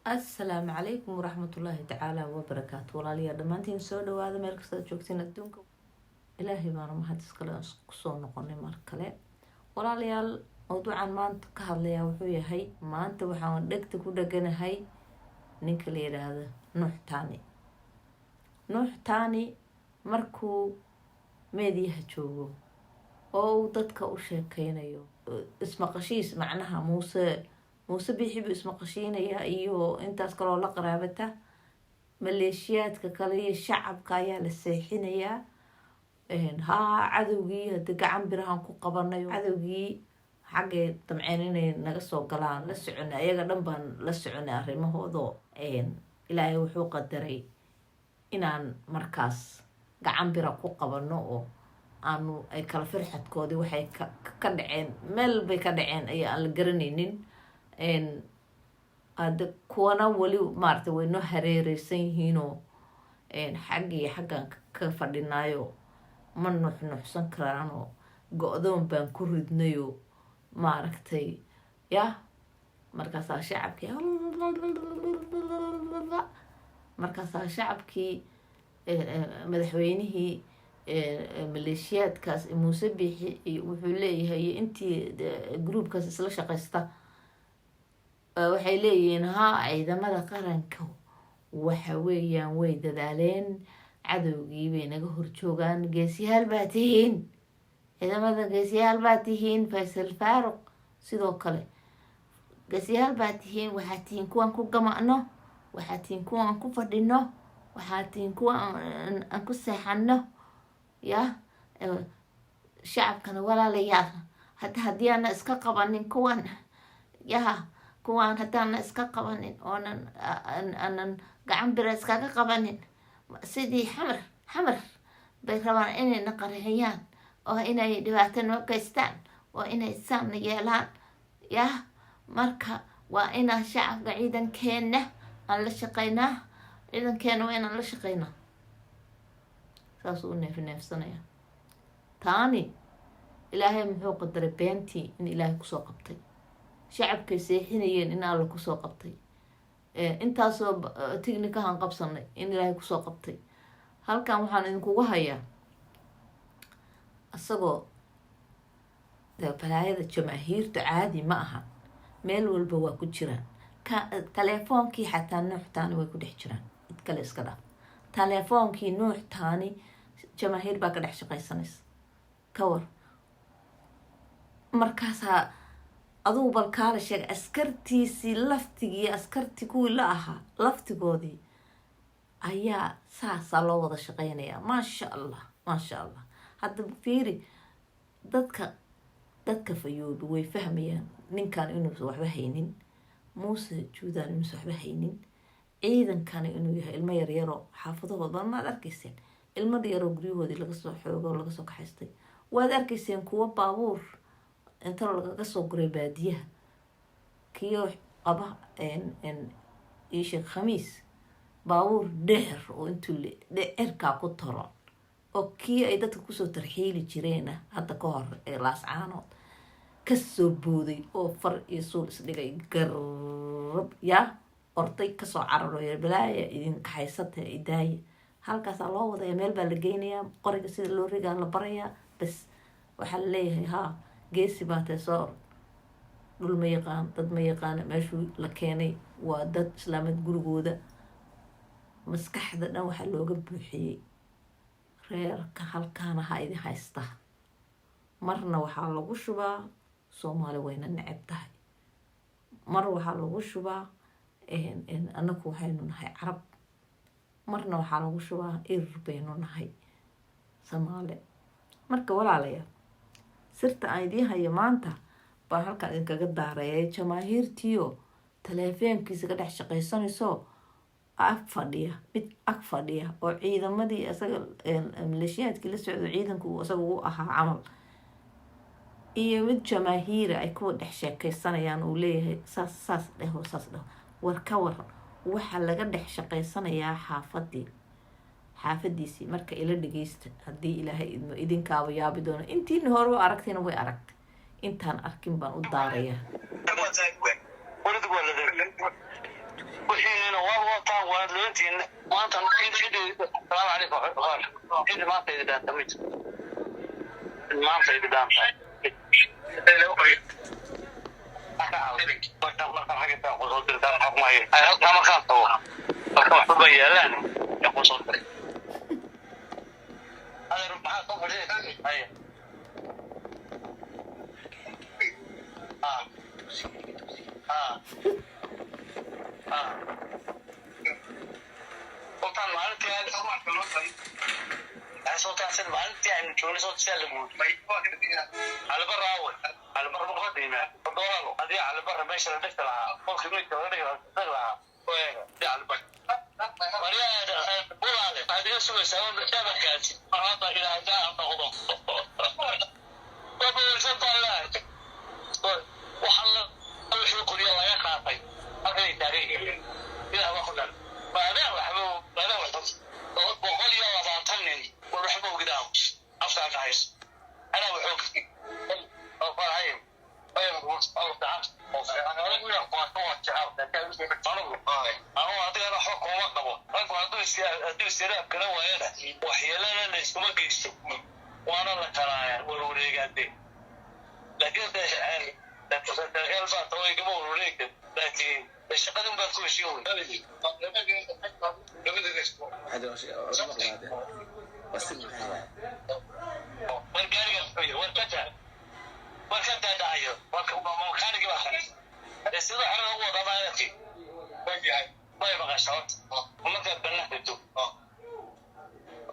السلام عليكم ورحمة الله تعالى وبركاته. والله لي دمانتين سو dhawaada meel kasta joogtiin adduunka. Ilaahay baan mahad iskale soo noqonay mar kale. Walaalayaal mawduucan maanta ka hadlaya wuxuu yahay maanta waxaan dhegta ku dhaganahay ninka la yiraahdo Nuux Taani markuu meediyaha joogo oo dadka u sheekeynayo ismaqashiis macnaha muuse bixibu ismaqashiinaya iyo intaas kaloo la qaraabata maleeshiyaadka kale iyo shacabka ayaa la seexinayaa cadowgii hada gacan birahan ku qabanayo cadowgii xaggee damceen inay naga soo galaan la soconay ayaga dhan baan la soconay arrimahooda ilaahay wuxuu qadaray inaan markaas gacan bira ku qabano oo aanu ay kala firxadkoodii waxay ka dhaceen meel bay ka dhaceen ayaa aan la garanaynin ada kuwana wali maaragtay way noo hareereysan yihiinoo xaggii xaggan ka fadhinaayo ma nuxnuxsan karaanoo go-doon baan ku ridnayo maaragtay yah markaasaa shacabkii madaxweynihii maleeshiyaadkaas muuse bixi wuxuu leeyahay intii groupkaas isla shaqaysta waxay leeyihiin ciidamada qaranka waxa weeyaan way dadaaleen cadowgii bay naga horjoogaan geesiyaal baa tihiin ciidamada geesiyaal baa tihiin Faysal Faaruq sidoo kale geesiyaal baa tihiin waxaa tihiin kuwan ku gamacno waxaa tihiin kuwan ku fadhino waxaa tihiin kuwan aan ku seexano yah shacabkana walaalayaal haddii aana iska qabanin kuwan haddaana iska qabanin oonan aanan gacan bira iskaga qabanin sidii xamar bay rabaan inayna qarxiyaan oo inay dhibaato noo geystaan oo inay saamna yeelaan yah marka waa inaan shacabka ciidankeena aan la shaqeynaa ciidankeena waa inaan la shaqeynaa saasuu u neefsanaya taani ilaahay muxuu qadaray beentii in ilaahay kusoo qabtay shacabkay seexinayeen in alla kusoo qabtay intaasoo tignikahan qabsanay in ilaahay kusoo qabtay halkan waxaan idinkugu hayaa isagoo balaayada jamaahiirta caadi ma aha meel walba waa ku jiraan taleefoonkii xataa Nuux Taani way ku dhex jiraan cid kale iska dhaaf taleefoonkii Nuux Taani jamaahiir baa ka dhex shaqaysanaysa ka war markaasaa adugu balkaala sheegay askartiisii laftigii askartii kuwii la ahaa laftigoodii ayaa saasaa loo wada shaqeynayaa maasha allah hadda fiiri dadka fayoobi way fahmayaan ninkan inuusan waxba haynin muuse juudaan inuusan waxba haynin ciidankana inuu yahay ilmo yaryaroo xaafadahooda maad arkayseen ilmo yaroo guryahoodii laga soo xoogo laga soo kaxaystay waad arkayseen kuwa baabuur inta lagaga soo guray baadiyaha kiyo qaba sheekh khamiis baabuur dheer oo intuu cirkaa ku taron oo kii ay dadka kusoo tarxiili jireena hadda ka hor laascaanood kasoo booday oo far iyo suul isdhigay garab yaa orday kasoo cararo balaaya idin kaxaysata idaaya halkaasaa loo wadaya meel baa la geynayaa qoriga sida loo rigaa la barayaa bas waxaa la leeyahay geesi baatee soo orod dhul ma yaqaan dad ma yaqaana meeshuu la keenay waa dad islaameed gurigooda maskaxda dhan waxaa looga buuxiyey reerka halkaana ha idin haysta marna waxaa lagu shubaa Soomaali wayna neceb tahay mar waxaa lagu shubaa anaku waxaynu nahay carab marna waxaa lagu shubaa irir baynu nahay Soomaali marka walaalayaal sirta aan idiin hayo maanta baan halkan idinkaga daarayay jamaahiirtiyo taleefoonkiisa ka dhex shaqaysanayso mid ag fadhiya oo ciidamadii isaga maleeshiyaadkii la socdo ciidanku isaga u ahaa camal iyo mid jamaahiira ay kuwa dhex sheekaysanayaan uu leeyahay saas dhaho war ka war waxaa laga dhex shaqaysanayaa xaafadiisii marka ila dhageysta haddii ilaahay idinkaaba yaabi doono intiina hore aragtayna way aragtay intaan arkin baan u daarayaa mahadsantiin maanta السلام عليكم إذا ما تيجي دان تميت ما تيجي دان Sultan maalintii aad Soomaaliya loo tahay Sultan sen maalintii aan joogay soo tijaabay albar muqadima doolaro hadii albar meesha la dhigta lahaa qolkii meesha la dhigta lahaa ooyga albar wariyaada bulaale hadii soo saawan tabakaasi maanta ila jaa noqdo baba Sultan waxaan la wixii qoriyo laga qaatay halkay taariikh ila waxaan بعدين وحبوا بعدين وقول يا وضعتني ورحبوا قدام أفتح العيش أنا وحوك فاهم فاهم الله تعالى أنا أقول لك قوة تعب أنا أعطي أنا حكم وقبه أقول أدو استيراب كذا وهذا وحيلنا ليش ما قيس وأنا اللي كرايا والوريق عندي لكن ده تغير بعض طويل قبل والوريق لكن الشقة ما بكون شيء هذا بس والكتا دايو والكان يجيب خالص السيدة حنا هو طبعا في ما يبغى شوط وما كان بنحبته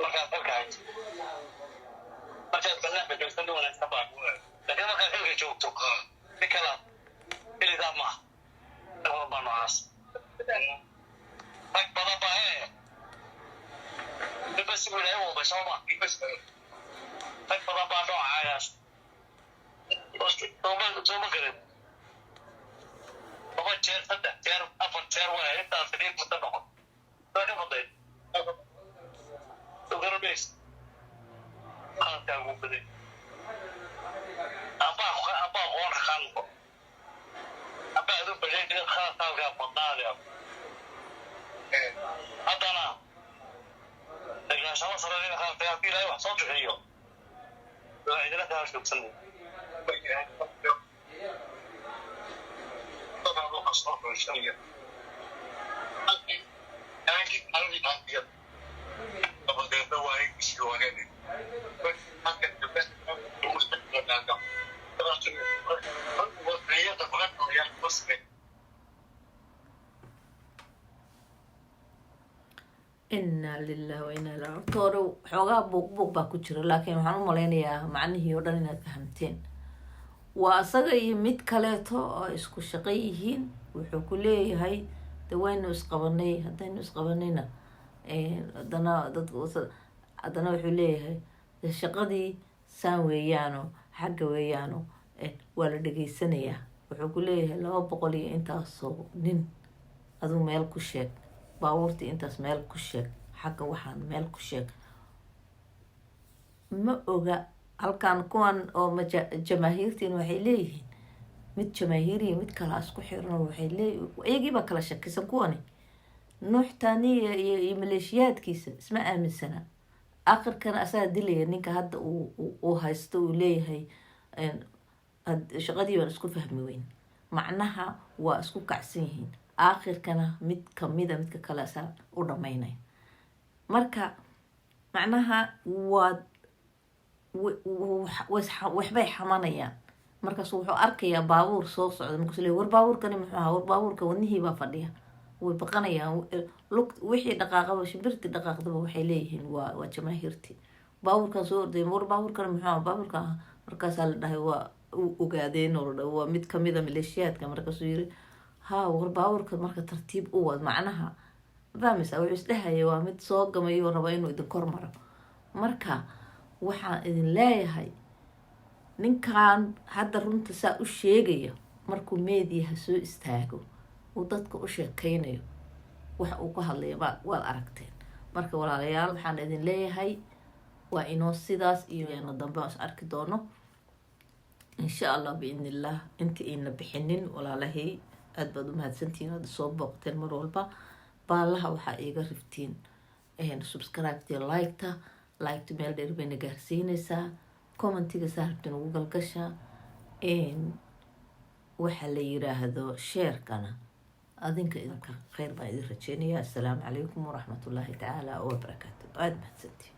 ما كان ترجع ما كان بنحبته استنوا ولا استبعد لكن ما كان ترجع شوطه بكلام اللي ده ما هو بناس أكبر باه بس ولا هو بس هو بس أكبر باه نوع عايز بس توما كده هو تير صدق تير أفر تير ولا أنت أصلي متبع ده مضيت تقدر بس خلاص يا أبو بدي أبا غور خالق أبا هذا بجي كده خلاص تلقى بطارية هذانا لكن شو صار لنا خلاص تيابي لا يحصل شيء لا عندنا ثلاث سنين طبعا لو قصر الشريعة يعني كيف هذه الأنبياء طبعا ده دواء يشيلوا هذه بس ما كنت بس مستقبل هذا inaa lilah wainaa ilaa hortoore xoogaa buuq baa ku jira laakiin waxaan u malaynayaa macnihii oo dhan inaad fahamteen waa isaga iyo mid kaleeto oo isku shaqo yihiin wuxuu ku leeyahay de waynu isqabanay haddaynu isqabanayna haddana wuxuu leeyahay de shaqadii saan weeyaano xagga weeyaano waa la dhegaysanayaa wuxuu ku leeyahay 200 iyo intaasoo nin aduu meel ku sheeg baabuurtii intaas meel ku sheeg xagga waxaan meel ku sheeg ma oga halkan kuwan oo jamaahiirtiin waxay leeyihiin mid jamaahiiriya mid kala isku xiran waxay leeyihiin iyagiiba kala shakisan kuwani nuux taaniya iyo maleeshiyaadkiisa isma aaminsana aakhirkana asaa dilaya ninka hadda uu haysto uu leeyahay shaqadii baan isku fahmi weyn macnaha waa isku kacsan yihiin aakhirkana mid kamida midka kale asaa u dhamaynaya marka macnaha waxbay xamanayaan markaas wuxuu arkayaa baabuur soo socda markaasuu leeyahay war baabuurkani muxuu ahaa war baabuurka wadnihii baa fadhiya way baqanayaan wixii dhaqaaqaba shimbirtii dhaqaaqdaba waxay leeyihiin waa jamaahiirtii baabuurkan soo ordaya war baabuurkani muxuu ahaa baabuurka ahaa markaasaa la dhahay waa u ogaadeen oo la dhahay waa mid kamida maleeshiyaadka markaasuu yiri ها ورباورك مركا ترتيب أول معناها فامس أو عسلها waa mid soo gamayo raba inuu idin kor maro marka waxaan idin leeyahay ninkan hadda runta saa u sheegaya markuu meediyaha soo istaago uu dadka u sheekaynayo wax uu ku hadlayo waad aragteen marka walaalayaal waxaan idin leeyahay waa inoo sidaas iyo yaana dambe is arki doono insha Allah biidnillah inta ayna bixinin walaalahay aad baad u mahadsantihiin aad soo booqteen mar walba baallaha waxaa iiga riftiin subscribe-tii like-ta meel dheer bayna gaarsiinaysaa, commentiga saaxibta nagu galgasha, waxaa la yiraahdo sheerkana adinka idinka khayr baan idin rajeynayaa. assalaamu calaykum waraxmatullaahi tacaala wabarakaatu. aada mahadsantiin.